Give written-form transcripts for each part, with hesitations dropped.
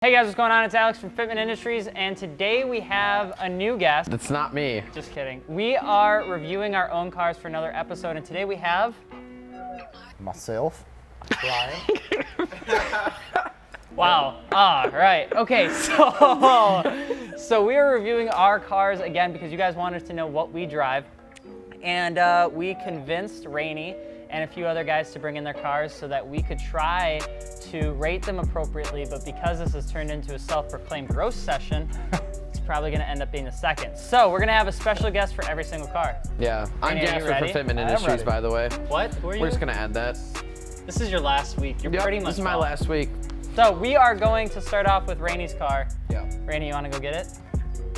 Hey guys, what's going on? It's Alex from Fitment Industries, and today we have a new guest. It's not me. Just kidding. We are reviewing our own cars for another episode, and today we have... Myself. Brian. Wow. Right. Okay, so we are reviewing our cars again because you guys wanted to know what we drive, and we convinced Rainey and a few other guys to bring in their cars so that we could try to rate them appropriately, but because this has turned into a self-proclaimed roast session, it's probably gonna end up being the second. So we're gonna have a special guest for every single car. Yeah, I'm Rainey, Jasper from Fitment Industries, by the way. What? Who are you? We're just gonna add that. This is your last week. You're pretty much this is my gone. last week. So we are going to start off with Rainey's car. Yeah. Rainey, you wanna go get it?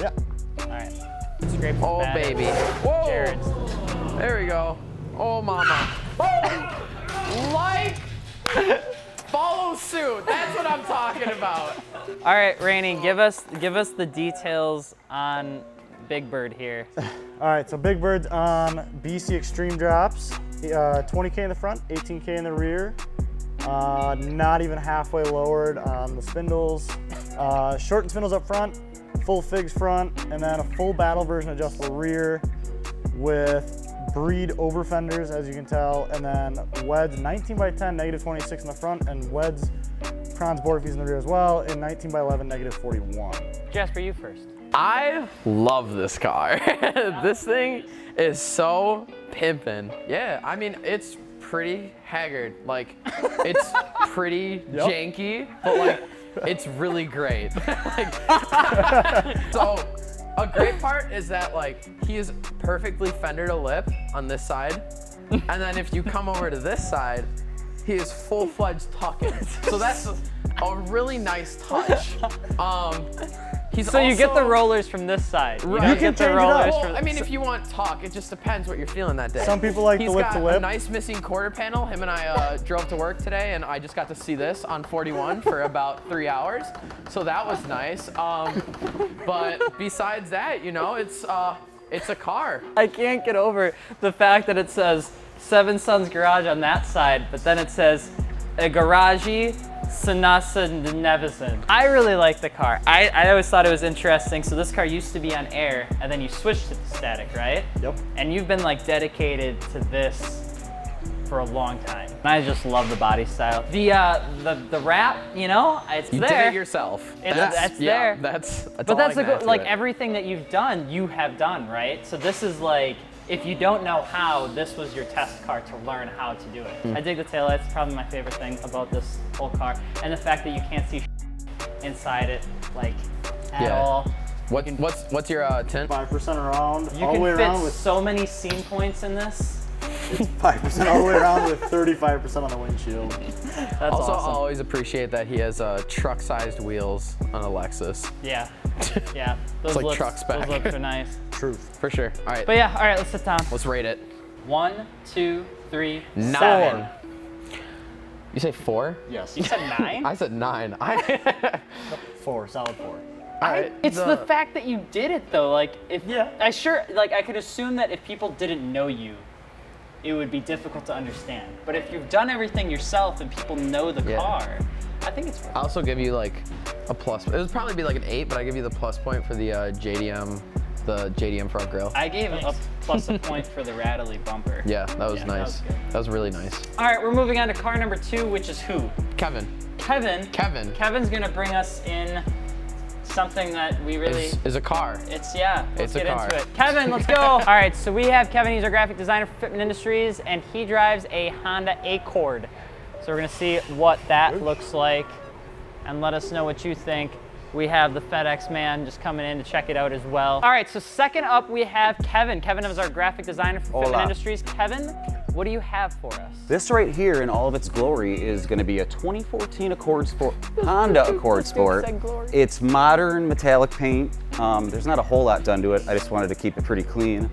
Yeah. All right. Scrape Oh, bad. baby. Whoa. Jared's. There we go. Oh, mama. Like, follow suit. That's what I'm talking about. All right, Rainey, give us the details on Big Bird here. All right, so Big Bird's on BC Extreme drops, 20K in the front, 18K in the rear, not even halfway lowered on the spindles, shortened spindles up front, full figs front, and then a full battle version adjustable rear with breed over fenders, as you can tell, and then Wed's 19x10, -26 in the front, and Wed's Kron's border fees in the rear as well, and 19x11, -41. Jasper, you first. I love this car. This thing is so pimpin'. Yeah, I mean, it's pretty haggard. Like, it's pretty janky, but like, it's really great. So, a great part is that like he is perfectly fender to lip on this side, and then if you come over to this side, he is full-fledged tucking. So that's a really nice touch. So you get the rollers from this side. You Right. don't You can get the change it up. rollers Well, from. I mean, if you want tuck, it just depends what you're feeling that day. Some people like the lip to He's got a lip. nice missing quarter panel. Him and I drove to work today, and I just got to see this on 41 for about 3 hours. So that was nice. But besides that, you know, it's a car. I can't get over the fact that it says Seven Sons Garage on that side, but then it says a Garage Sanasa Nevison. I really like the car. I always thought it was interesting. So this car used to be on air, and then you switched it to static, right? Yep. And you've been like dedicated to this for a long time. And I just love the body style. The wrap, you know, it's You there. did it yourself. That's yeah, there. That's But all that's I can add to like it. everything that you've done, you have done, right? So this is like, if you don't know how, this was your test car to learn how to do it. I dig the taillights. It's probably my favorite thing about this whole car. And the fact that you can't see inside it, like, at all. What's your tint? 5% around, You all the way can around fit with so many scene points in this. 5% all the way around with 35% on the windshield. That's Also, awesome. I'll always appreciate that he has truck-sized wheels on a Lexus. Yeah, yeah. Those like looks, truck spec. Those looks are nice. Truth. For sure. All right. But yeah, all right, let's sit down. Let's rate it. 1, 2, 3, 9. 7. You say 4? Yes. You said 9? I said 9. 4, solid 4. All right. It's the fact that you did it though. Like, if Yeah. I could assume that if people didn't know you, it would be difficult to understand. But if you've done everything yourself and people know the Yeah. car, I think it's. I also give you like a plus. It would probably be like an 8, but I give you the plus point for the JDM front grille. I gave a plus a point for the rattly bumper. Yeah, that was Yeah, that nice. was good. That was really nice. All right, we're moving on to car number 2, which is who? Kevin. Kevin. Kevin's gonna bring us in something that we really. Is a car. Let's It's a get car. into it. Kevin, let's go. All right, so we have Kevin. He's our graphic designer for Fitment Industries, and he drives a Honda Accord. So we're gonna see what that looks like, and let us know what you think. We have the FedEx man just coming in to check it out as well. All right, so second up we have Kevin. Kevin is our graphic designer for Fitment Hola. Industries. Kevin, what do you have for us? This right here in all of its glory is going to be a 2014 Accord Sport, Honda Accord Sport. Said glory. It's modern metallic paint. There's not a whole lot done to it. I just wanted to keep it pretty clean.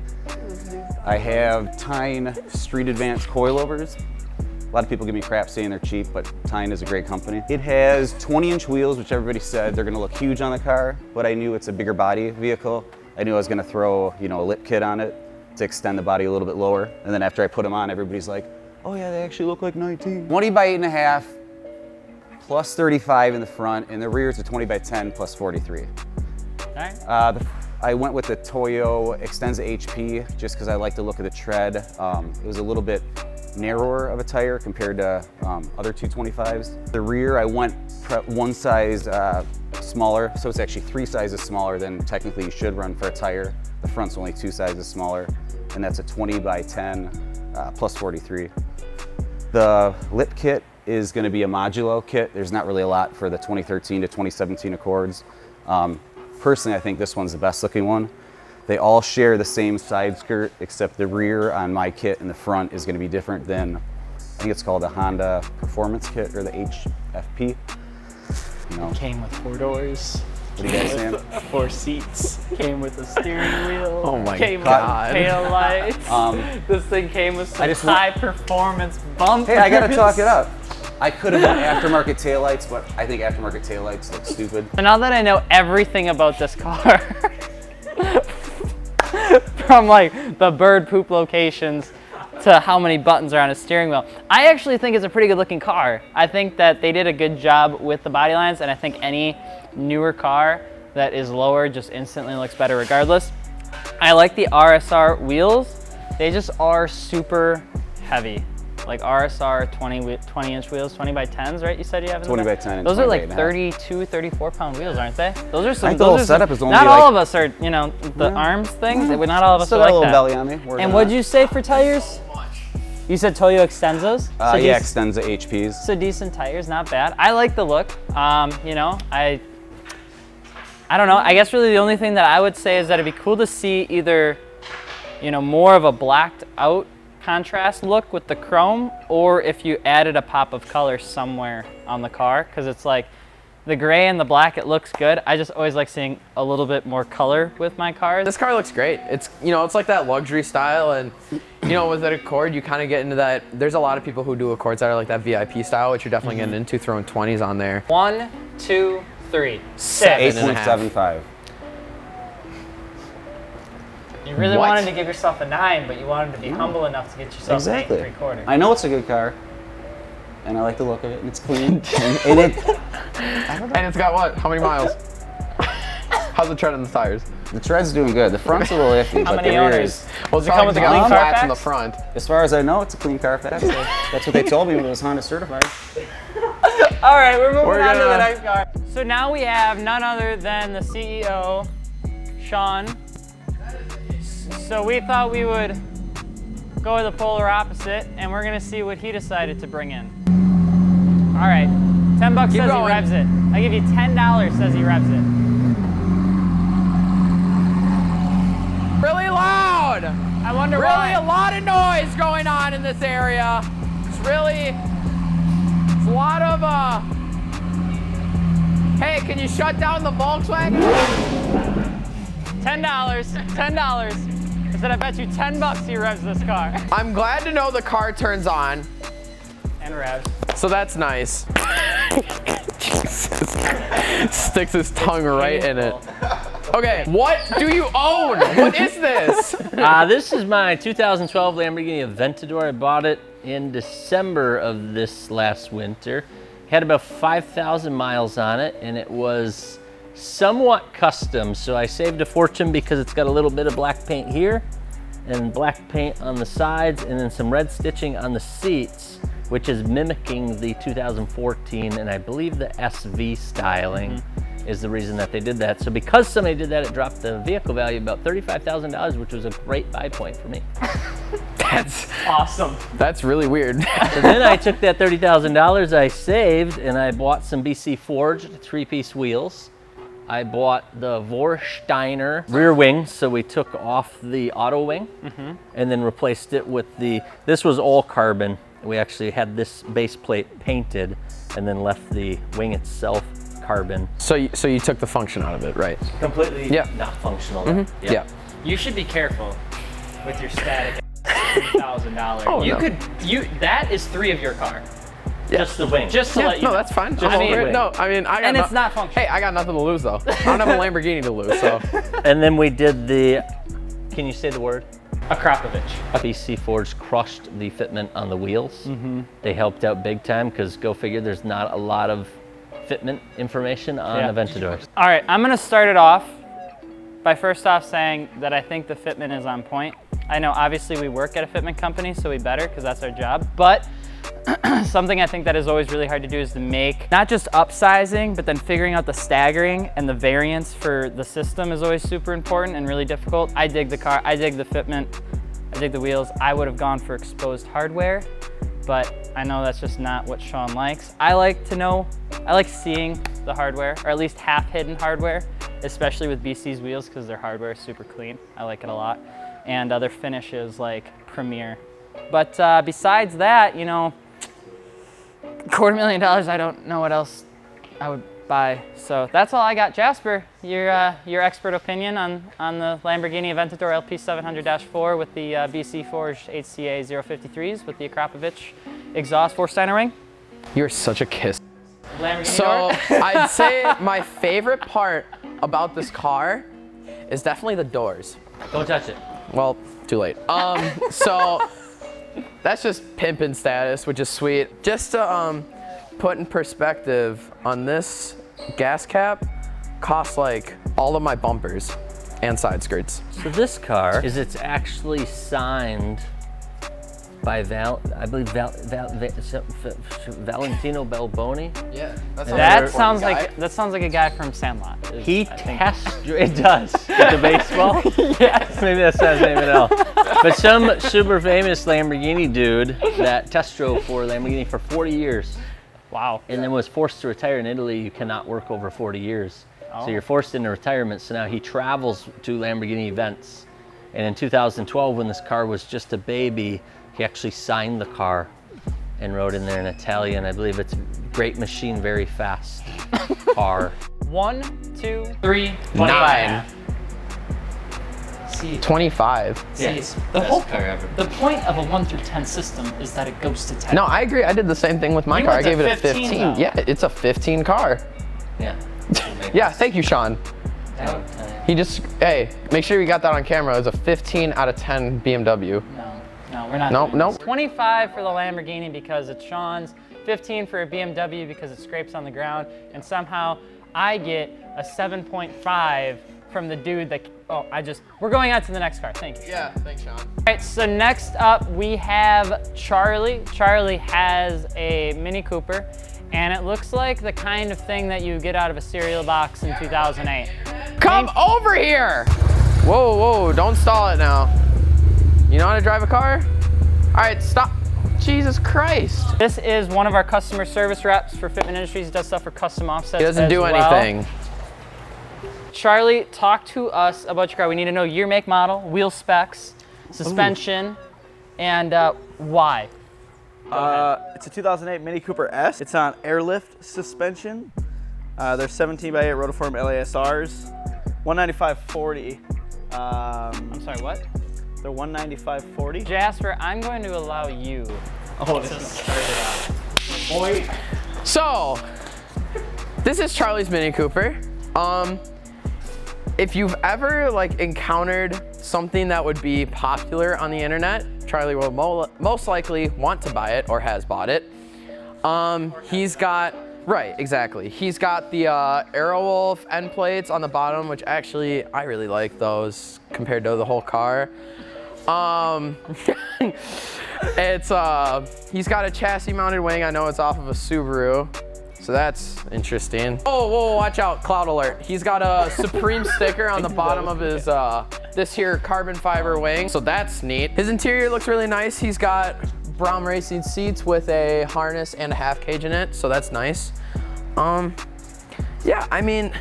I have Tyne Street Advanced coilovers. A lot of people give me crap saying they're cheap, but Tyne is a great company. It has 20-inch wheels, which everybody said they're going to look huge on the car, but I knew it's a bigger body vehicle. I knew I was going to throw, a lip kit on it to extend the body a little bit lower. And then after I put them on, everybody's like, oh yeah, they actually look like 19. 20 by 8.5, plus 35 in the front, and the rear is a 20 by 10 plus 43. All right. I went with the Toyo Extensa HP just because I like the look of the tread. It was a little bit narrower of a tire compared to other 225s. The rear, I went one size smaller, so it's actually 3 sizes smaller than technically you should run for a tire. The front's only 2 sizes smaller, and that's a 20 by 10 plus 43. The lip kit is going to be a modulo kit. There's not really a lot for the 2013 to 2017 Accords. Personally, I think this one's the best looking one. They all share the same side skirt, except the rear on my kit and the front is going to be different than, I think it's called the Honda Performance Kit or the HFP. You know, Came with 4 doors. what are you guys saying? 4 seats. Came with a steering wheel. Oh my came God. With tail lights. This thing came with some just high performance bumpers. Hey, I gotta talk it up. I could have done aftermarket taillights, but I think aftermarket taillights look stupid. So now that I know everything about this car, from like the bird poop locations to how many buttons are on a steering wheel, I actually think it's a pretty good looking car. I think that they did a good job with the body lines, and I think any newer car that is lower just instantly looks better regardless. I like the RSR wheels. They just are super heavy. Like RSR 20-inch wheels, 20 by 10s, right? You said you have in 20 the by back? 10 and Those are 20 by like 8.5. 32, 34 pound wheels, aren't they? Those are some. I think the whole those are setup some, is only not like- all of us are, you know, the arms things. Not all of us Still are got like a little that. belly on me. Working And on what'd it. you say for tires? You said Toyo Extensas? Yeah, Extensa HPs. So decent tires, not bad. I like the look. You know, I don't know. I guess really the only thing that I would say is that it'd be cool to see either, you know, more of a blacked out contrast look with the chrome, or if you added a pop of color somewhere on the car, because it's like the gray and the black, it looks good. I just always like seeing a little bit more color with my cars. This car looks great. It's, you know, it's like that luxury style, and you know, with an Accord, you kind of get into that. There's a lot of people who do Accords that are like that VIP style, which you're definitely getting into, throwing 20s on there. 1, 2, 3, 6. 8.75. You really What? wanted to give yourself a 9, but you wanted to be humble enough to get yourself Exactly. an 8 3/4. I know it's a good car, and I like the look of it, and it's clean. and it, And it's got what? How many miles? How's the tread on the tires? the tread's doing good. The front's a little iffy, How but many the rear owners? is. Well, it's it come with probably a got clean flats in the Carfax? front. As far as I know, it's a clean Carfax. So that's what they told me when it was Honda certified. All right, we're moving We're on to the gonna- next car. So now we have none other than the CEO, Sean. So we thought we would go the polar opposite, and we're gonna see what he decided to bring in. All right, $10 says going. he revs it. I give you $10 says he revs it. Really loud! I wonder Really why. a lot of noise going on in this area. It's a lot of, hey, can you shut down the Volkswagen? $10. I said I bet you $10 he revs this car. I'm glad to know the car turns on, And revs. so that's nice. Jesus. Sticks his tongue right in it. Okay, what do you own? What is this? This is my 2012 Lamborghini Aventador. I bought it in December of this last winter. Had about 5,000 miles on it, and it was somewhat custom. So I saved a fortune because it's got a little bit of black paint here and black paint on the sides, and then some red stitching on the seats, which is mimicking the 2014 and I believe the SV styling. Is the reason that they did that. So because somebody did that, it dropped the vehicle value about $35,000, which was a great buy point for me. That's Awesome. that's really weird. So then I took that $30,000 I saved and I bought some BC Forged 3-piece wheels. I bought the Vorsteiner rear wing, so we took off the auto wing and then replaced it with this was all carbon. We actually had this base plate painted and then left the wing itself carbon. So you took the function out of it, right? Completely Yeah. not functional. Yeah. You should be careful with your static $3,000. Oh, you no. could that is 3 of your car. Just the wing. Just to Yeah, let you no, know. that's fine. Just I'm the over it. wing. No, I mean, I got And it's not functional. Hey, I got nothing to lose though. I don't have a Lamborghini to lose, so. And then we did can you say the word? Akrapovich. BC Forged crushed the fitment on the wheels. They helped out big time because go figure, there's not a lot of fitment information on Yeah. Aventadors. All right, I'm gonna start it off by first off saying that I think the fitment is on point. I know obviously we work at a fitment company, so we better, because that's our job, but something I think that is always really hard to do is to make not just upsizing, but then figuring out the staggering and the variance for the system is always super important and really difficult. I dig the car, I dig the fitment, I dig the wheels. I would have gone for exposed hardware, but I know that's just not what Sean likes. I like seeing the hardware, or at least half hidden hardware, especially with BC's wheels, because their hardware is super clean. I like it a lot. And their finish is like premier. But besides that, you know, $250,000, I don't know what else I would buy. So that's all I got. Jasper, your expert opinion on the Lamborghini Aventador LP 700-4 with the BC Forged HCA 053s with the Akrapovic exhaust 4-Steiner ring. You're such a kiss. Lamborghini So door. I'd say my favorite part about this car is definitely the doors. Don't touch it. Well, too late. So that's just pimpin' status, which is sweet. Just to put in perspective, on this gas cap costs like all of my bumpers and side skirts. So this car it's actually signed by I believe Valentino Balboni. Yeah, That sounds like a guy from Sandlot. It does with the baseball. Yes, maybe that's not his name at all. But some super famous Lamborghini dude that test drove for Lamborghini for 40 years. Wow. And then was forced to retire in Italy. You cannot work over 40 years. Oh. So you're forced into retirement. So now he travels to Lamborghini events. And in 2012, when this car was just a baby, he actually signed the car and wrote in there in Italian. I believe it's great machine, very fast car. 1, 2, 3, 9. See, 25. the whole car ever. The point of a 1 through 10 system is that it goes to 10. No, I agree. I did the same thing with my You car. I went to gave it a 15 15. though. Yeah, it's a 15 car. Yeah. Yeah, thank you, Sean. That He just, hey, make sure you got that on camera. It was a 15 out of 10 BMW. No, we're not. Nope, doing nope. this. 25 for the Lamborghini because it's Sean's, 15 for a BMW because it scrapes on the ground, and somehow I get a 7.5 from the dude that, we're going on to the next car, thank you. Yeah, thanks, Sean. All right, so next up we have Charlie. Charlie has a Mini Cooper, and it looks like the kind of thing that you get out of a cereal box in 2008. Come over here! Whoa, whoa, don't stall it now. You know how to drive a car? All right, stop. Jesus Christ. This is one of our customer service reps for Fitment Industries. He does stuff for custom offsets. He doesn't as do well. anything. Charlie, talk to us about your car. We need to know year, make, model, wheel specs, suspension, and why. It's a 2008 Mini Cooper S. It's on airlift suspension. They're 17x8 rotiform LASRs, 195/40. I'm sorry, what? They're 195/40. Jasper, I'm going to allow you to start it out. So, this is Charlie's Mini Cooper. If you've ever encountered something that would be popular on the internet, Charlie will most likely want to buy it or has bought it. He's got, right, exactly. He's got the Aerowolf end plates on the bottom, which actually I really like those compared to the whole car. He's got a chassis mounted wing. I know it's off of a Subaru. So that's interesting. Oh, whoa, watch out, cloud alert. He's got a Supreme sticker on the bottom of his, this here carbon fiber wing. So that's neat. His interior looks really nice. He's got Brom Racing seats with a harness and a half cage in it. So that's nice. Yeah, I mean,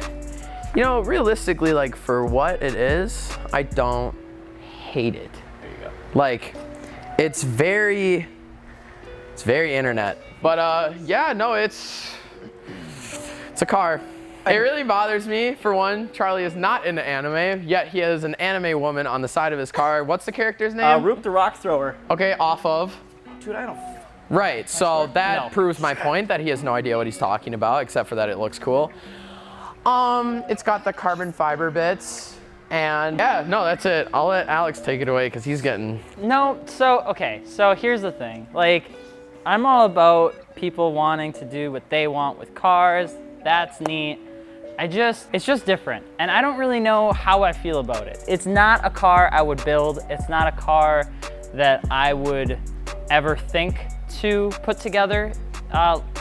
you know, realistically, for what it is, I don't hate it. There you go. It's very internet. But yeah, no, it's a car. It really bothers me, for one, Charlie is not into anime, yet he has an anime woman on the side of his car. What's the character's name? Roop the Rock Thrower. Okay, off of? Dude, I don't. Right, so that No. proves my point that he has no idea what he's talking about, except for that it looks cool. It's got the carbon fiber bits, and yeah, no, that's it. I'll let Alex take it away because he's getting... No, so here's the thing. I'm all about people wanting to do what they want with cars. That's neat. It's just different. And I don't really know how I feel about it. It's not a car I would build. It's not a car that I would ever think to put together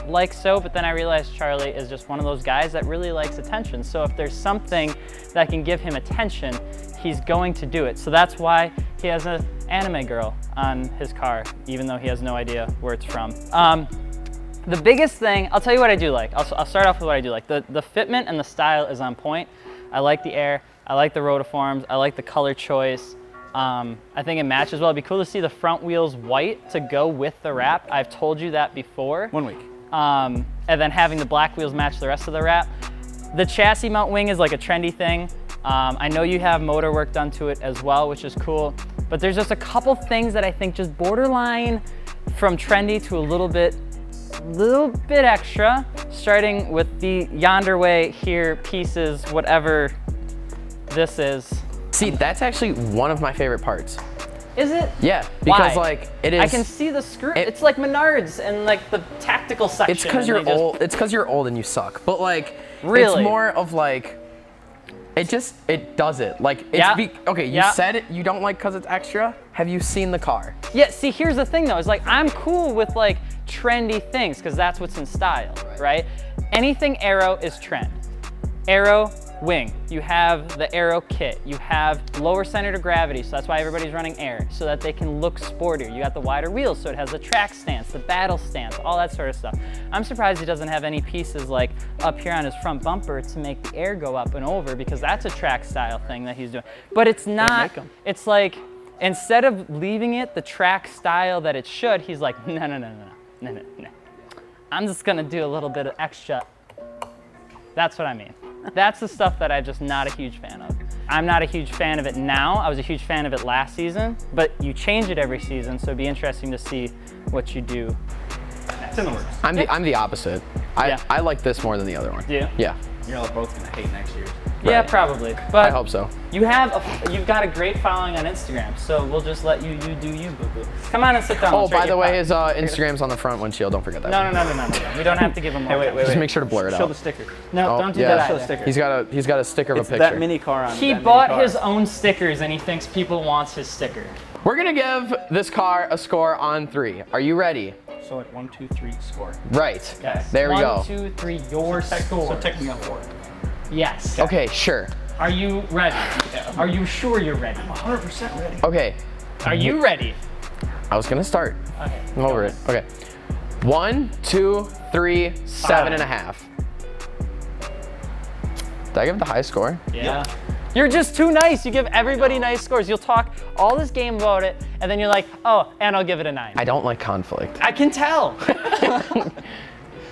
like so, but then I realized Charlie is just one of those guys that really likes attention. So if there's something that can give him attention, he's going to do it. So that's why he has an anime girl on his car, even though he has no idea where it's from. The biggest thing, I'll tell you what I do like. I'll start off with what I do like. The fitment and the style is on point. I like the air, I like the rotiforms, I like the color choice. I think it matches well. It'd be cool to see the front wheels white to go with the wrap. I've told you that before. 1 week. And then having the black wheels match the rest of the wrap. The chassis mount wing is like a trendy thing. I know you have motor work done to it as well, which is cool. But there's just a couple things that I think just borderline from trendy to a little bit extra, starting with the yonder way here pieces, whatever this is. See, that's actually one of my favorite parts. Is it? Yeah, because Why? like it is. I can see the screw. It's like Menards and like the tactical section. It's because you're old. It's because you're old and you suck. But like, Really? it's more of like, it does it. Like, it's Yeah. Okay, you Yeah. said it. You don't like because it's extra. Have you seen the car? Yeah, see, here's the thing though, is like, I'm cool with like trendy things because that's what's in style, right? Anything aero is trend. Aero, wing. You have the aero kit. You have lower center of gravity, so that's why everybody's running air, so that they can look sportier. You got the wider wheels, so it has the track stance, the battle stance, all that sort of stuff. I'm surprised he doesn't have any pieces like up here on his front bumper to make the air go up and over, because that's a track style thing that he's doing. But it's not, it's like, instead of leaving it the track style that it should, he's like, no. I'm just gonna do a little bit of extra. That's what I mean. That's the stuff that I'm just not a huge fan of. I'm not a huge fan of it now. I was a huge fan of it last season, but you change it every season, so it'd be interesting to see what you do. It's in the works. I'm the opposite. I like this more than the other one. Yeah. Yeah. You're all both gonna hate next year. Yeah, Right. probably. But I hope so. you've got a great following on Instagram, so we'll just let you do you, boo-boo. Come on and sit down. Oh, Let's rate by the your way, car. his Instagram's on the front windshield. Don't forget that. No. We don't have to give him more. Hey, wait. Just make sure to blur it Show out. the sticker. No, Oh, don't do yeah. that Show the either. sticker. He's got a sticker of a It's picture. that mini car on. He that bought mini car. his own stickers and he thinks people want his sticker. We're gonna give this car a score on 3. Are you ready? So like 1, 2, 3 score. Right. Yes. There we go. 1, 2, 3, your score. So technically on 4. Yes. Okay, sure. Are you ready? Are you sure you're ready? 100% ready. Okay, Are you ready? I was gonna start. Okay. I'm over it. Okay. 1, 2, 3, 7.5. Did I give it the high score? Yeah. You're just too nice. You give everybody nice scores. You'll talk all this game about it, and then you're like, oh, and I'll give it a 9. I don't like conflict. I can tell.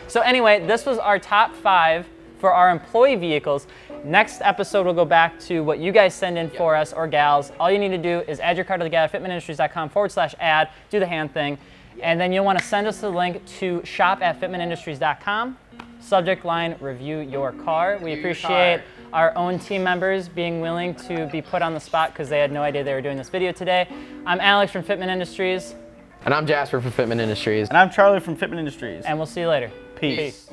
So anyway, this was our top 5 for our employee vehicles. Next episode, we'll go back to what you guys send in for us, or gals. All you need to do is add your car to the guide at fitmentindustries.com/add, do the hand thing, and then you'll want to send us the link to shop@fitmentindustries.com. Subject line, review your car. We appreciate our own team members being willing to be put on the spot because they had no idea they were doing this video today. I'm Alex from Fitment Industries. And I'm Jasper from Fitment Industries. And I'm Charlie from Fitment Industries. And we'll see you later. Peace.